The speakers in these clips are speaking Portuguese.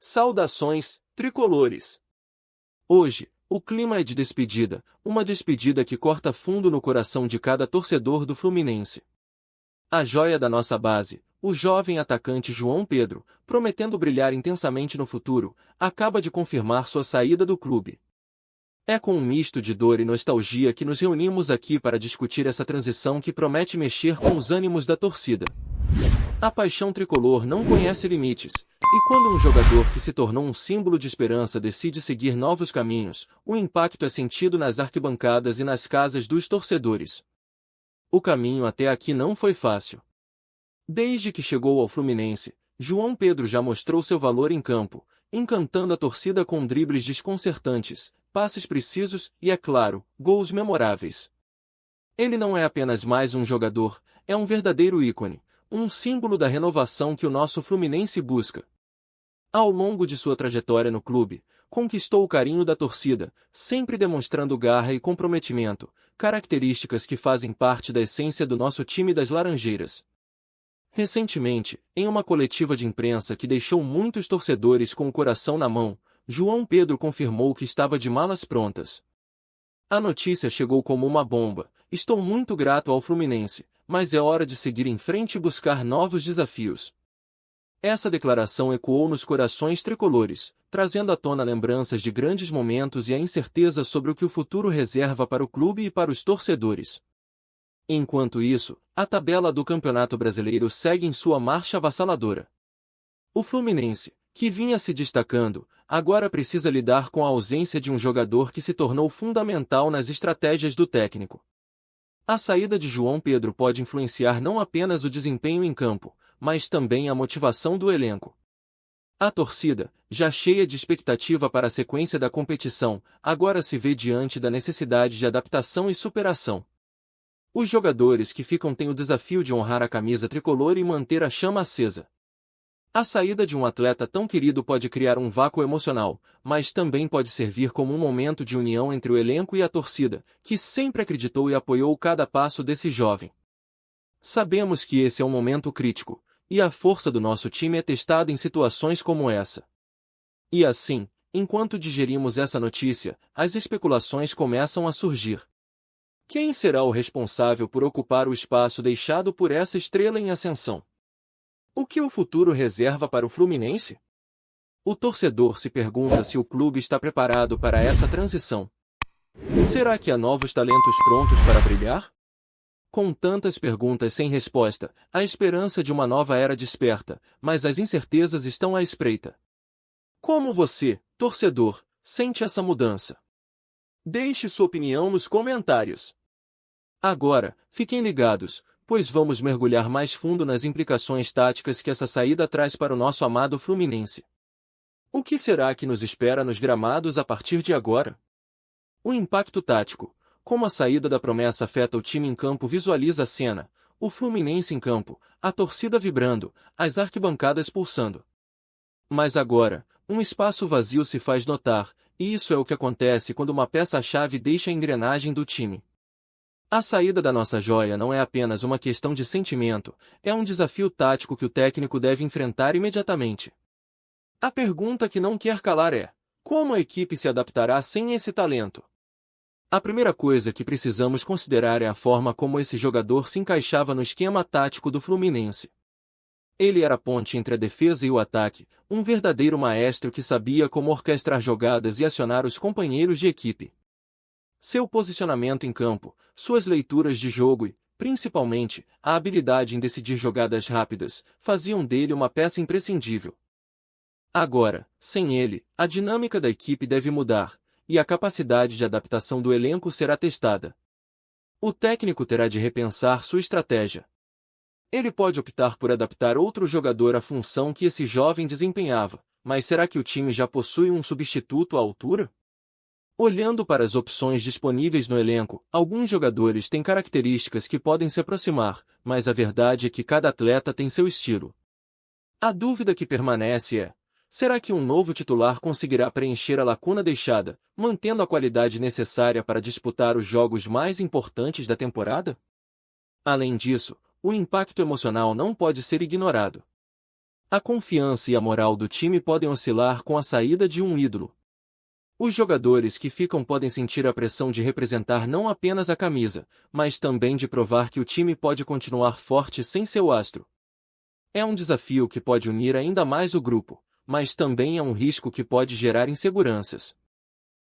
Saudações, tricolores! Hoje, o clima é de despedida, uma despedida que corta fundo no coração de cada torcedor do Fluminense. A joia da nossa base, o jovem atacante João Pedro, prometendo brilhar intensamente no futuro, acaba de confirmar sua saída do clube. É com um misto de dor e nostalgia que nos reunimos aqui para discutir essa transição que promete mexer com os ânimos da torcida. A paixão tricolor não conhece limites, e quando um jogador que se tornou um símbolo de esperança decide seguir novos caminhos, o impacto é sentido nas arquibancadas e nas casas dos torcedores. O caminho até aqui não foi fácil. Desde que chegou ao Fluminense, João Pedro já mostrou seu valor em campo, encantando a torcida com dribles desconcertantes, passes precisos e, é claro, gols memoráveis. Ele não é apenas mais um jogador, é um verdadeiro ícone, um símbolo da renovação que o nosso Fluminense busca. Ao longo de sua trajetória no clube, conquistou o carinho da torcida, sempre demonstrando garra e comprometimento, características que fazem parte da essência do nosso time das Laranjeiras. Recentemente, em uma coletiva de imprensa que deixou muitos torcedores com o coração na mão, João Pedro confirmou que estava de malas prontas. A notícia chegou como uma bomba. Estou muito grato ao Fluminense, mas é hora de seguir em frente e buscar novos desafios. Essa declaração ecoou nos corações tricolores, trazendo à tona lembranças de grandes momentos e a incerteza sobre o que o futuro reserva para o clube e para os torcedores. Enquanto isso, a tabela do Campeonato Brasileiro segue em sua marcha avassaladora. O Fluminense, que vinha se destacando, agora precisa lidar com a ausência de um jogador que se tornou fundamental nas estratégias do técnico. A saída de João Pedro pode influenciar não apenas o desempenho em campo, mas também a motivação do elenco. A torcida, já cheia de expectativa para a sequência da competição, agora se vê diante da necessidade de adaptação e superação. Os jogadores que ficam têm o desafio de honrar a camisa tricolor e manter a chama acesa. A saída de um atleta tão querido pode criar um vácuo emocional, mas também pode servir como um momento de união entre o elenco e a torcida, que sempre acreditou e apoiou cada passo desse jovem. Sabemos que esse é um momento crítico, e a força do nosso time é testada em situações como essa. E assim, enquanto digerimos essa notícia, as especulações começam a surgir. Quem será o responsável por ocupar o espaço deixado por essa estrela em ascensão? O que o futuro reserva para o Fluminense? O torcedor se pergunta se o clube está preparado para essa transição. Será que há novos talentos prontos para brilhar? Com tantas perguntas sem resposta, a esperança de uma nova era desperta, mas as incertezas estão à espreita. Como você, torcedor, sente essa mudança? Deixe sua opinião nos comentários. Agora, fiquem ligados, pois vamos mergulhar mais fundo nas implicações táticas que essa saída traz para o nosso amado Fluminense. O que será que nos espera nos gramados a partir de agora? O impacto tático. Como a saída da promessa afeta o time em campo, visualiza a cena, o Fluminense em campo, a torcida vibrando, as arquibancadas pulsando. Mas agora, um espaço vazio se faz notar, e isso é o que acontece quando uma peça-chave deixa a engrenagem do time. A saída da nossa joia não é apenas uma questão de sentimento, é um desafio tático que o técnico deve enfrentar imediatamente. A pergunta que não quer calar é: como a equipe se adaptará sem esse talento? A primeira coisa que precisamos considerar é a forma como esse jogador se encaixava no esquema tático do Fluminense. Ele era a ponte entre a defesa e o ataque, um verdadeiro maestro que sabia como orquestrar jogadas e acionar os companheiros de equipe. Seu posicionamento em campo, suas leituras de jogo e, principalmente, a habilidade em decidir jogadas rápidas, faziam dele uma peça imprescindível. Agora, sem ele, a dinâmica da equipe deve mudar, e a capacidade de adaptação do elenco será testada. O técnico terá de repensar sua estratégia. Ele pode optar por adaptar outro jogador à função que esse jovem desempenhava, mas será que o time já possui um substituto à altura? Olhando para as opções disponíveis no elenco, alguns jogadores têm características que podem se aproximar, mas a verdade é que cada atleta tem seu estilo. A dúvida que permanece é: será que um novo titular conseguirá preencher a lacuna deixada, mantendo a qualidade necessária para disputar os jogos mais importantes da temporada? Além disso, o impacto emocional não pode ser ignorado. A confiança e a moral do time podem oscilar com a saída de um ídolo. Os jogadores que ficam podem sentir a pressão de representar não apenas a camisa, mas também de provar que o time pode continuar forte sem seu astro. É um desafio que pode unir ainda mais o grupo, mas também é um risco que pode gerar inseguranças.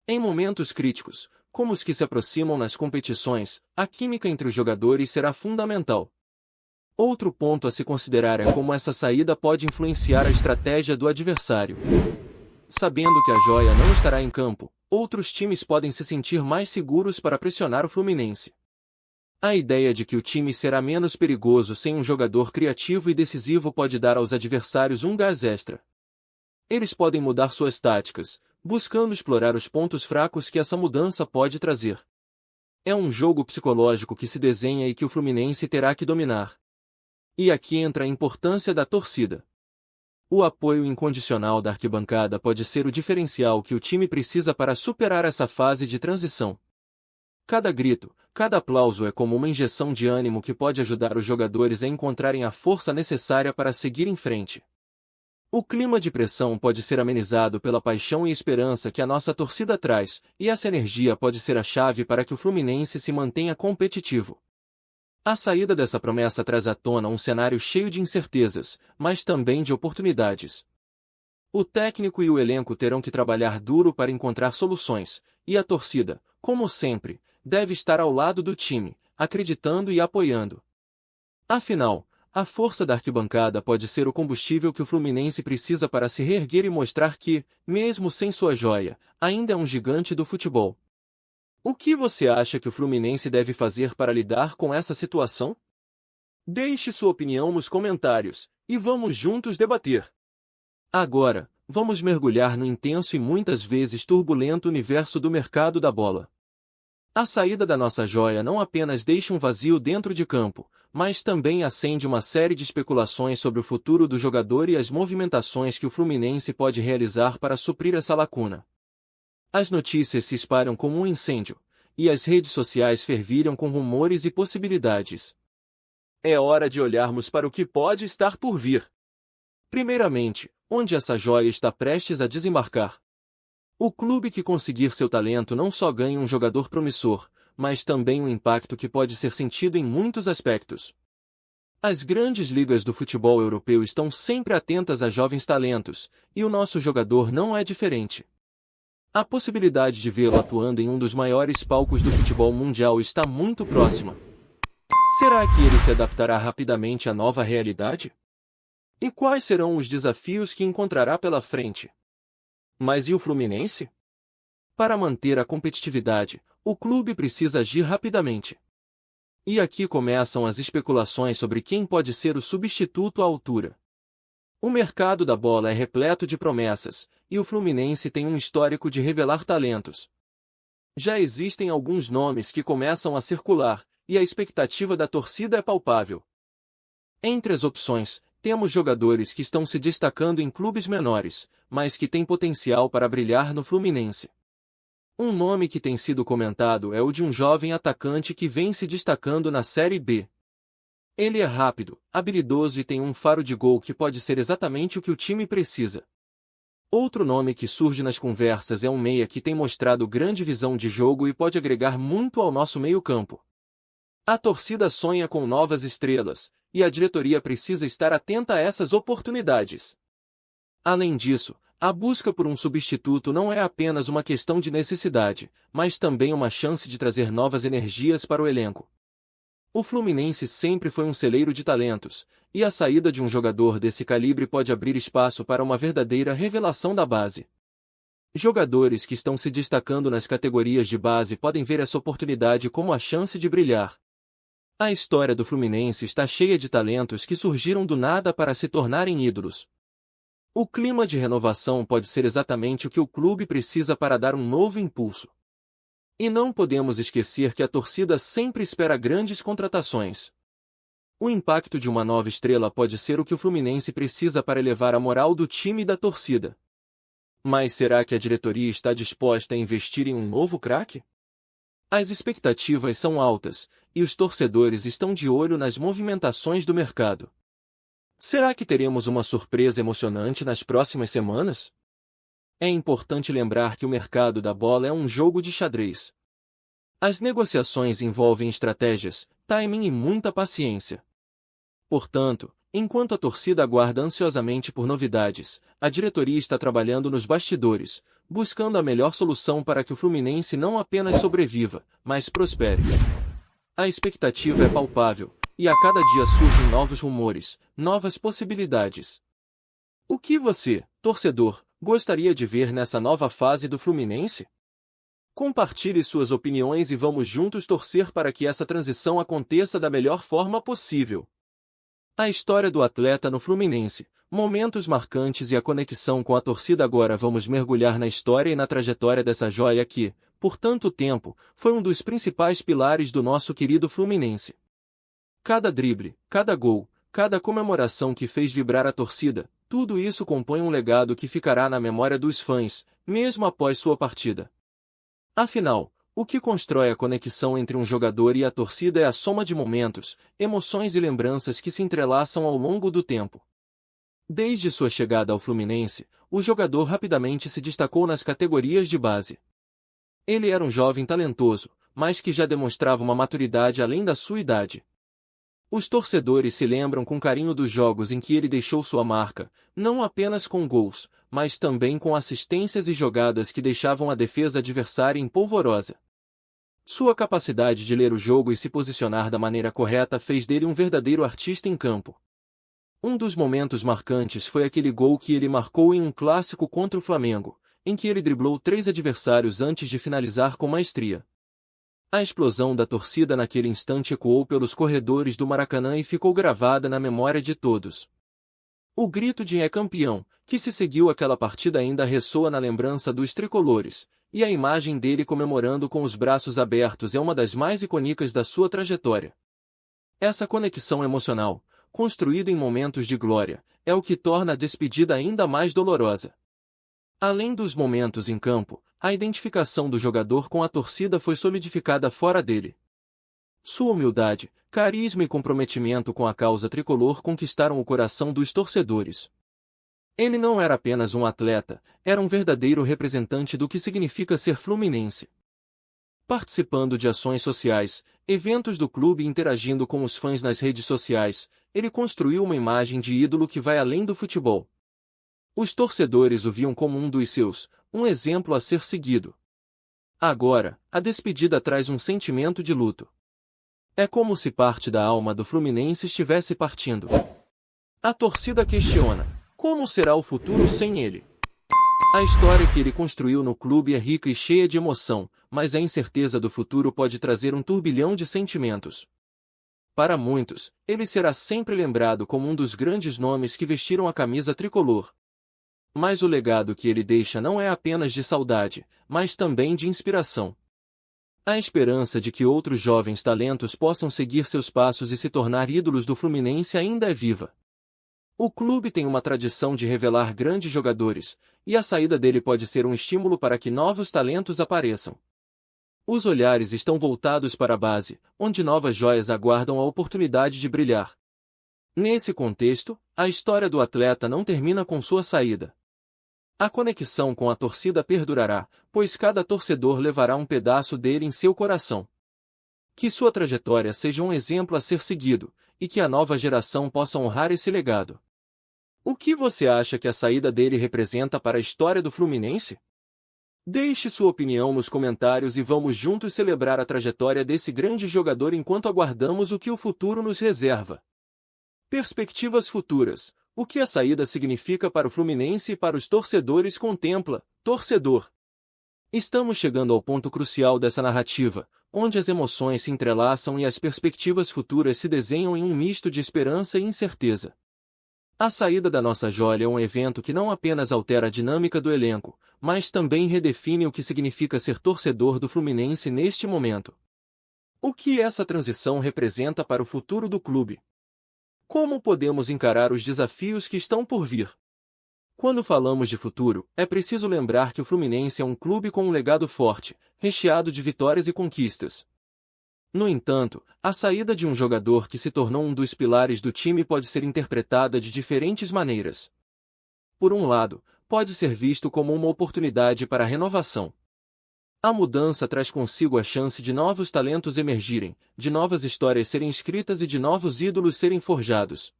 Em momentos críticos, como os que se aproximam nas competições, a química entre os jogadores será fundamental. Outro ponto a se considerar é como essa saída pode influenciar a estratégia do adversário. Sabendo que a joia não estará em campo, outros times podem se sentir mais seguros para pressionar o Fluminense. A ideia de que o time será menos perigoso sem um jogador criativo e decisivo pode dar aos adversários um gás extra. Eles podem mudar suas táticas, buscando explorar os pontos fracos que essa mudança pode trazer. É um jogo psicológico que se desenha e que o Fluminense terá que dominar. E aqui entra a importância da torcida. O apoio incondicional da arquibancada pode ser o diferencial que o time precisa para superar essa fase de transição. Cada grito, cada aplauso é como uma injeção de ânimo que pode ajudar os jogadores a encontrarem a força necessária para seguir em frente. O clima de pressão pode ser amenizado pela paixão e esperança que a nossa torcida traz, e essa energia pode ser a chave para que o Fluminense se mantenha competitivo. A saída dessa promessa traz à tona um cenário cheio de incertezas, mas também de oportunidades. O técnico e o elenco terão que trabalhar duro para encontrar soluções, e a torcida, como sempre, deve estar ao lado do time, acreditando e apoiando. Afinal, a força da arquibancada pode ser o combustível que o Fluminense precisa para se reerguer e mostrar que, mesmo sem sua joia, ainda é um gigante do futebol. O que você acha que o Fluminense deve fazer para lidar com essa situação? Deixe sua opinião nos comentários, e vamos juntos debater. Agora, vamos mergulhar no intenso e muitas vezes turbulento universo do mercado da bola. A saída da nossa joia não apenas deixa um vazio dentro de campo, mas também acende uma série de especulações sobre o futuro do jogador e as movimentações que o Fluminense pode realizar para suprir essa lacuna. As notícias se espalham como um incêndio, e as redes sociais fervilham com rumores e possibilidades. É hora de olharmos para o que pode estar por vir. Primeiramente, onde essa joia está prestes a desembarcar. O clube que conseguir seu talento não só ganha um jogador promissor, mas também um impacto que pode ser sentido em muitos aspectos. As grandes ligas do futebol europeu estão sempre atentas a jovens talentos, e o nosso jogador não é diferente. A possibilidade de vê-lo atuando em um dos maiores palcos do futebol mundial está muito próxima. Será que ele se adaptará rapidamente à nova realidade? E quais serão os desafios que encontrará pela frente? Mas e o Fluminense? Para manter a competitividade, o clube precisa agir rapidamente. E aqui começam as especulações sobre quem pode ser o substituto à altura. O mercado da bola é repleto de promessas, e o Fluminense tem um histórico de revelar talentos. Já existem alguns nomes que começam a circular, e a expectativa da torcida é palpável. Entre as opções, temos jogadores que estão se destacando em clubes menores, mas que têm potencial para brilhar no Fluminense. Um nome que tem sido comentado é o de um jovem atacante que vem se destacando na Série B. Ele é rápido, habilidoso e tem um faro de gol que pode ser exatamente o que o time precisa. Outro nome que surge nas conversas é um meia que tem mostrado grande visão de jogo e pode agregar muito ao nosso meio-campo. A torcida sonha com novas estrelas, e a diretoria precisa estar atenta a essas oportunidades. Além disso, a busca por um substituto não é apenas uma questão de necessidade, mas também uma chance de trazer novas energias para o elenco. O Fluminense sempre foi um celeiro de talentos, e a saída de um jogador desse calibre pode abrir espaço para uma verdadeira revelação da base. Jogadores que estão se destacando nas categorias de base podem ver essa oportunidade como a chance de brilhar. A história do Fluminense está cheia de talentos que surgiram do nada para se tornarem ídolos. O clima de renovação pode ser exatamente o que o clube precisa para dar um novo impulso. E não podemos esquecer que a torcida sempre espera grandes contratações. O impacto de uma nova estrela pode ser o que o Fluminense precisa para elevar a moral do time e da torcida. Mas será que a diretoria está disposta a investir em um novo craque? As expectativas são altas, e os torcedores estão de olho nas movimentações do mercado. Será que teremos uma surpresa emocionante nas próximas semanas? É importante lembrar que o mercado da bola é um jogo de xadrez. As negociações envolvem estratégias, timing e muita paciência. Portanto, enquanto a torcida aguarda ansiosamente por novidades, a diretoria está trabalhando nos bastidores, buscando a melhor solução para que o Fluminense não apenas sobreviva, mas prospere. A expectativa é palpável, e a cada dia surgem novos rumores, novas possibilidades. O que você, torcedor, gostaria de ver nessa nova fase do Fluminense? Compartilhe suas opiniões e vamos juntos torcer para que essa transição aconteça da melhor forma possível. A história do atleta no Fluminense, momentos marcantes e a conexão com a torcida. Agora vamos mergulhar na história e na trajetória dessa joia que, por tanto tempo, foi um dos principais pilares do nosso querido Fluminense. Cada drible, cada gol, cada comemoração que fez vibrar a torcida, tudo isso compõe um legado que ficará na memória dos fãs, mesmo após sua partida. Afinal, o que constrói a conexão entre um jogador e a torcida é a soma de momentos, emoções e lembranças que se entrelaçam ao longo do tempo. Desde sua chegada ao Fluminense, o jogador rapidamente se destacou nas categorias de base. Ele era um jovem talentoso, mas que já demonstrava uma maturidade além da sua idade. Os torcedores se lembram com carinho dos jogos em que ele deixou sua marca, não apenas com gols, mas também com assistências e jogadas que deixavam a defesa adversária empolvorosa. Sua capacidade de ler o jogo e se posicionar da maneira correta fez dele um verdadeiro artista em campo. Um dos momentos marcantes foi aquele gol que ele marcou em um clássico contra o Flamengo, em que ele driblou 3 adversários antes de finalizar com maestria. A explosão da torcida naquele instante ecoou pelos corredores do Maracanã e ficou gravada na memória de todos. O grito de "é campeão", que se seguiu àquela partida ainda ressoa na lembrança dos tricolores, e a imagem dele comemorando com os braços abertos é uma das mais icônicas da sua trajetória. Essa conexão emocional, construída em momentos de glória, é o que torna a despedida ainda mais dolorosa. Além dos momentos em campo, a identificação do jogador com a torcida foi solidificada fora dele. Sua humildade, carisma e comprometimento com a causa tricolor conquistaram o coração dos torcedores. Ele não era apenas um atleta, era um verdadeiro representante do que significa ser fluminense. Participando de ações sociais, eventos do clube e interagindo com os fãs nas redes sociais, ele construiu uma imagem de ídolo que vai além do futebol. Os torcedores o viam como um dos seus, um exemplo a ser seguido. Agora, a despedida traz um sentimento de luto. É como se parte da alma do Fluminense estivesse partindo. A torcida questiona: como será o futuro sem ele? A história que ele construiu no clube é rica e cheia de emoção, mas a incerteza do futuro pode trazer um turbilhão de sentimentos. Para muitos, ele será sempre lembrado como um dos grandes nomes que vestiram a camisa tricolor. Mas o legado que ele deixa não é apenas de saudade, mas também de inspiração. A esperança de que outros jovens talentos possam seguir seus passos e se tornar ídolos do Fluminense ainda é viva. O clube tem uma tradição de revelar grandes jogadores, e a saída dele pode ser um estímulo para que novos talentos apareçam. Os olhares estão voltados para a base, onde novas joias aguardam a oportunidade de brilhar. Nesse contexto, a história do atleta não termina com sua saída. A conexão com a torcida perdurará, pois cada torcedor levará um pedaço dele em seu coração. Que sua trajetória seja um exemplo a ser seguido, e que a nova geração possa honrar esse legado. O que você acha que a saída dele representa para a história do Fluminense? Deixe sua opinião nos comentários e vamos juntos celebrar a trajetória desse grande jogador enquanto aguardamos o que o futuro nos reserva. Perspectivas futuras. O que a saída significa para o Fluminense e para os torcedores? Contempla, torcedor. Estamos chegando ao ponto crucial dessa narrativa, onde as emoções se entrelaçam e as perspectivas futuras se desenham em um misto de esperança e incerteza. A saída da nossa joia é um evento que não apenas altera a dinâmica do elenco, mas também redefine o que significa ser torcedor do Fluminense neste momento. O que essa transição representa para o futuro do clube? Como podemos encarar os desafios que estão por vir? Quando falamos de futuro, é preciso lembrar que o Fluminense é um clube com um legado forte, recheado de vitórias e conquistas. No entanto, a saída de um jogador que se tornou um dos pilares do time pode ser interpretada de diferentes maneiras. Por um lado, pode ser visto como uma oportunidade para a renovação. A mudança traz consigo a chance de novos talentos emergirem, de novas histórias serem escritas e de novos ídolos serem forjados.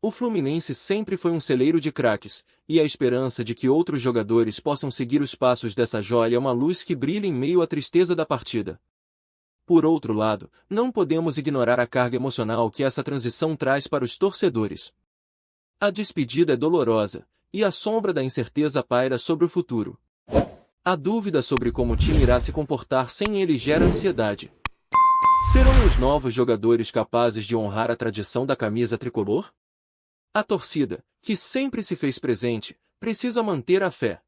O Fluminense sempre foi um celeiro de craques, e a esperança de que outros jogadores possam seguir os passos dessa joia é uma luz que brilha em meio à tristeza da partida. Por outro lado, não podemos ignorar a carga emocional que essa transição traz para os torcedores. A despedida é dolorosa, e a sombra da incerteza paira sobre o futuro. A dúvida sobre como o time irá se comportar sem ele gera ansiedade. Serão os novos jogadores capazes de honrar a tradição da camisa tricolor? A torcida, que sempre se fez presente, precisa manter a fé.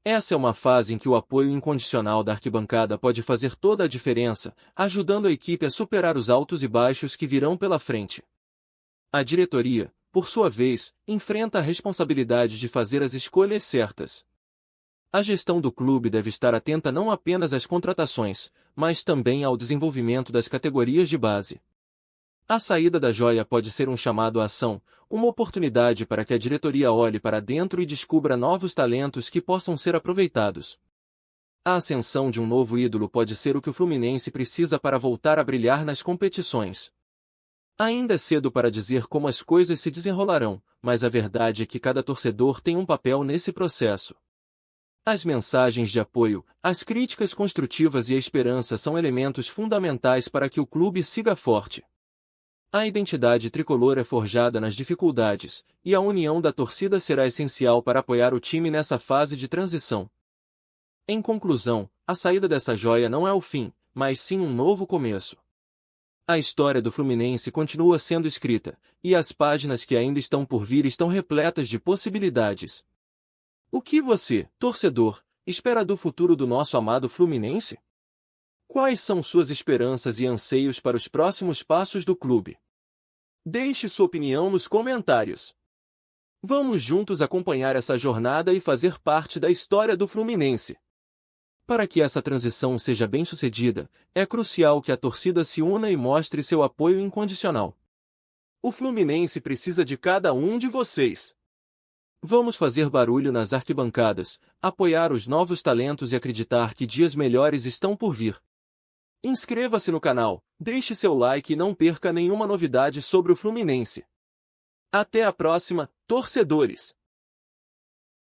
Essa é uma fase em que o apoio incondicional da arquibancada pode fazer toda a diferença, ajudando a equipe a superar os altos e baixos que virão pela frente. A diretoria, por sua vez, enfrenta a responsabilidade de fazer as escolhas certas. A gestão do clube deve estar atenta não apenas às contratações, mas também ao desenvolvimento das categorias de base. A saída da joia pode ser um chamado à ação, uma oportunidade para que a diretoria olhe para dentro e descubra novos talentos que possam ser aproveitados. A ascensão de um novo ídolo pode ser o que o Fluminense precisa para voltar a brilhar nas competições. Ainda é cedo para dizer como as coisas se desenrolarão, mas a verdade é que cada torcedor tem um papel nesse processo. As mensagens de apoio, as críticas construtivas e a esperança são elementos fundamentais para que o clube siga forte. A identidade tricolor é forjada nas dificuldades, e a união da torcida será essencial para apoiar o time nessa fase de transição. Em conclusão, a saída dessa joia não é o fim, mas sim um novo começo. A história do Fluminense continua sendo escrita, e as páginas que ainda estão por vir estão repletas de possibilidades. O que você, torcedor, espera do futuro do nosso amado Fluminense? Quais são suas esperanças e anseios para os próximos passos do clube? Deixe sua opinião nos comentários. Vamos juntos acompanhar essa jornada e fazer parte da história do Fluminense. Para que essa transição seja bem-sucedida, é crucial que a torcida se una e mostre seu apoio incondicional. O Fluminense precisa de cada um de vocês. Vamos fazer barulho nas arquibancadas, apoiar os novos talentos e acreditar que dias melhores estão por vir. Inscreva-se no canal, deixe seu like e não perca nenhuma novidade sobre o Fluminense. Até a próxima, torcedores!